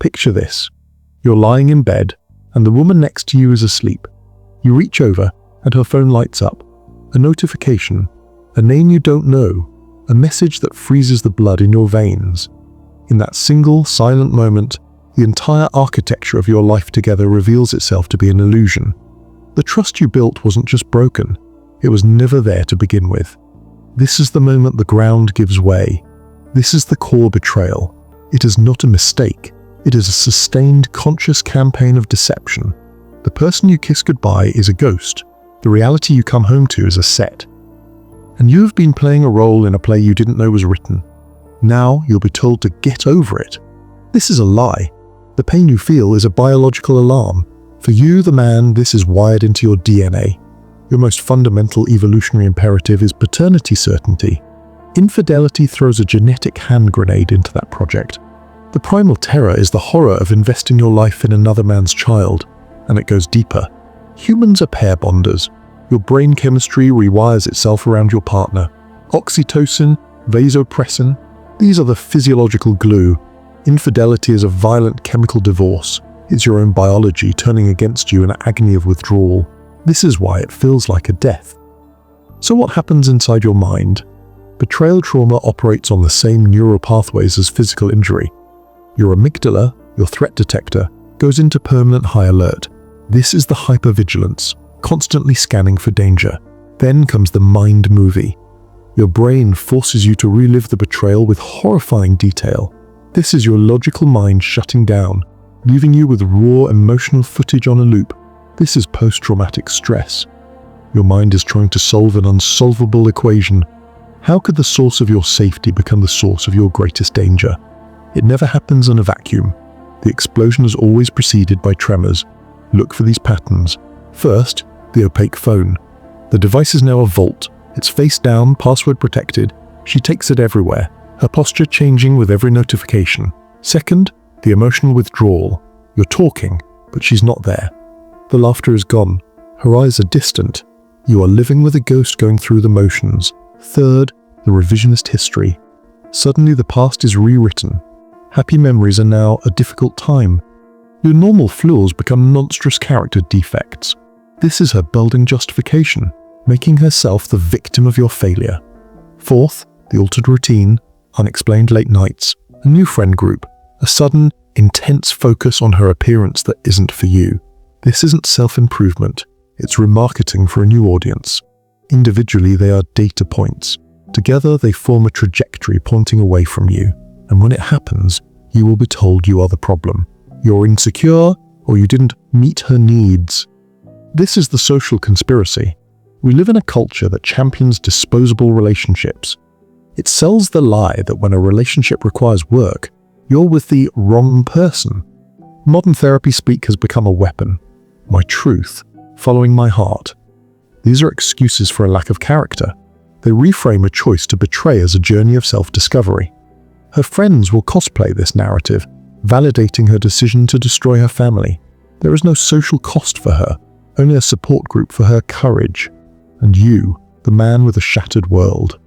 Picture this. You're lying in bed, and the woman next to you is asleep. You reach over, and her phone lights up. A notification, a name you don't know, a message that freezes the blood in your veins. In that single, silent moment, the entire architecture of your life together reveals itself to be an illusion. The trust you built wasn't just broken, it was never there to begin with. This is the moment the ground gives way. This is the core betrayal. It is not a mistake. It is a sustained, conscious campaign of deception. The person you kiss goodbye is a ghost. The reality you come home to is a set. And you have been playing a role in a play you didn't know was written. Now you'll be told to get over it. This is a lie. The pain you feel is a biological alarm. For you, the man, this is wired into your DNA. Your most fundamental evolutionary imperative is paternity certainty. Infidelity throws a genetic hand grenade into that project. The primal terror is the horror of investing your life in another man's child, and it goes deeper. Humans are pair bonders. Your brain chemistry rewires itself around your partner. Oxytocin, vasopressin, these are the physiological glue. Infidelity is a violent chemical divorce. It's your own biology turning against you in an agony of withdrawal. This is why it feels like a death. So what happens inside your mind? Betrayal trauma operates on the same neural pathways as physical injury. Your amygdala, your threat detector, goes into permanent high alert. This is the hypervigilance, constantly scanning for danger. Then comes the mind movie. Your brain forces you to relive the betrayal with horrifying detail. This is your logical mind shutting down, leaving you with raw emotional footage on a loop. This is post-traumatic stress. Your mind is trying to solve an unsolvable equation. How could the source of your safety become the source of your greatest danger? It never happens in a vacuum. The explosion is always preceded by tremors. Look for these patterns. First, the opaque phone. The device is now a vault. It's face down, password protected. She takes it everywhere, her posture changing with every notification. Second, the emotional withdrawal. You're talking, but she's not there. The laughter is gone. Her eyes are distant. You are living with a ghost going through the motions. Third, the revisionist history. Suddenly the past is rewritten. Happy memories are now a difficult time. Your normal flaws become monstrous character defects. This is her building justification, making herself the victim of your failure. Fourth, the altered routine, unexplained late nights, a new friend group, a sudden, intense focus on her appearance that isn't for you. This isn't self-improvement, it's remarketing for a new audience. Individually, they are data points. Together, they form a trajectory pointing away from you. And when it happens, you will be told you are the problem. You're insecure, or you didn't meet her needs. This is the social conspiracy. We live in a culture that champions disposable relationships. It sells the lie that when a relationship requires work, you're with the wrong person. Modern therapy speak has become a weapon. My truth, following my heart. These are excuses for a lack of character. They reframe a choice to betray as a journey of self-discovery. Her friends will cosplay this narrative, validating her decision to destroy her family. There is no social cost for her, only a support group for her courage. And you, the man with a shattered world.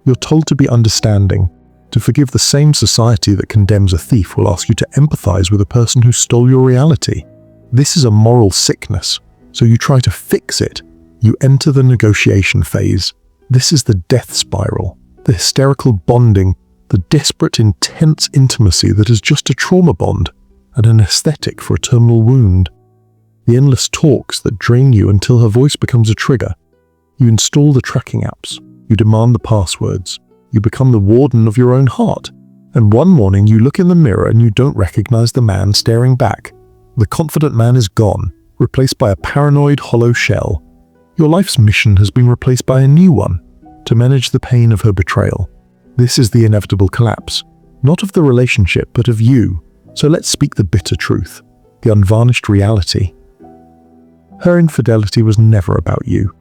You're told to be understanding, to forgive the same society that condemns a thief will ask you to empathize with a person who stole your reality. This is a moral sickness, so you try to fix it. You enter the negotiation phase. This is the death spiral, the hysterical bonding, the desperate, intense intimacy that is just a trauma bond and an aesthetic for a terminal wound. The endless talks that drain you until her voice becomes a trigger. You install the tracking apps. You demand the passwords. You become the warden of your own heart. And one morning you look in the mirror and you don't recognize the man staring back. The confident man is gone, replaced by a paranoid, hollow shell. Your life's mission has been replaced by a new one, to manage the pain of her betrayal. This is the inevitable collapse, not of the relationship, but of you. So let's speak the bitter truth, the unvarnished reality. Her infidelity was never about you.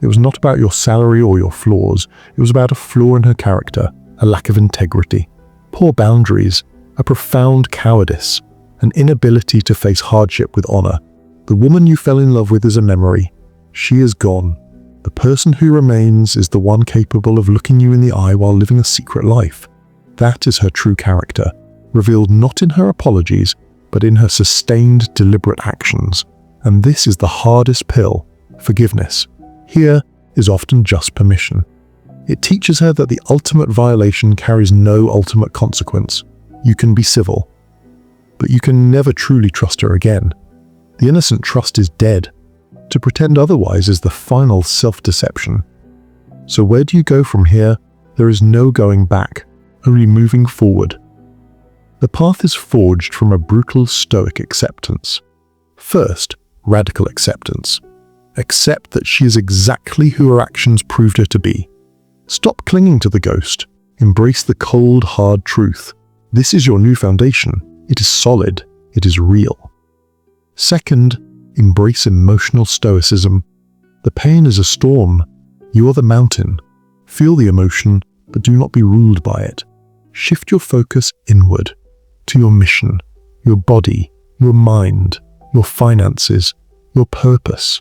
It was not about your salary or your flaws. It was about a flaw in her character, a lack of integrity, poor boundaries, a profound cowardice, an inability to face hardship with honor. The woman you fell in love with is a memory. She is gone. The person who remains is the one capable of looking you in the eye while living a secret life. That is her true character, revealed not in her apologies, but in her sustained, deliberate actions. And this is the hardest pill, forgiveness. Here is often just permission. It teaches her that the ultimate violation carries no ultimate consequence. You can be civil, but you can never truly trust her again. The innocent trust is dead. To pretend otherwise is the final self-deception. So where do you go from here? There is no going back, only moving forward. The path is forged from a brutal stoic acceptance. First, radical acceptance. Accept that she is exactly who her actions proved her to be. Stop clinging to the ghost. Embrace the cold, hard truth. This is your new foundation. It is solid. It is real. Second, embrace emotional stoicism. The pain is a storm. You are the mountain. Feel the emotion, but do not be ruled by it. Shift your focus inward, to your mission, your body, your mind, your finances, your purpose.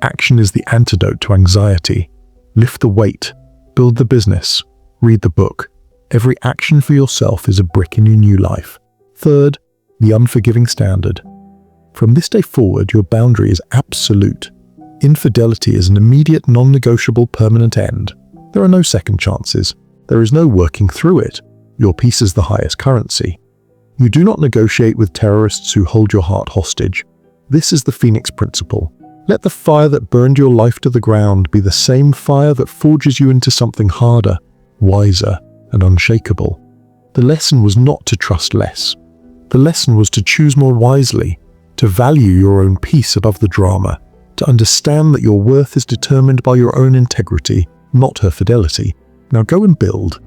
Action is the antidote to anxiety. Lift the weight, build the business, read the book. Every action for yourself is a brick in your new life. Third, the unforgiving standard. From this day forward, your boundary is absolute. Infidelity is an immediate, non-negotiable, permanent end. There are no second chances. There is no working through it. Your peace is the highest currency. You do not negotiate with terrorists who hold your heart hostage. This is the Phoenix Principle. Let the fire that burned your life to the ground be the same fire that forges you into something harder, wiser, and unshakable. The lesson was not to trust less. The lesson was to choose more wisely, to value your own peace above the drama, to understand that your worth is determined by your own integrity, not her fidelity. Now go and build.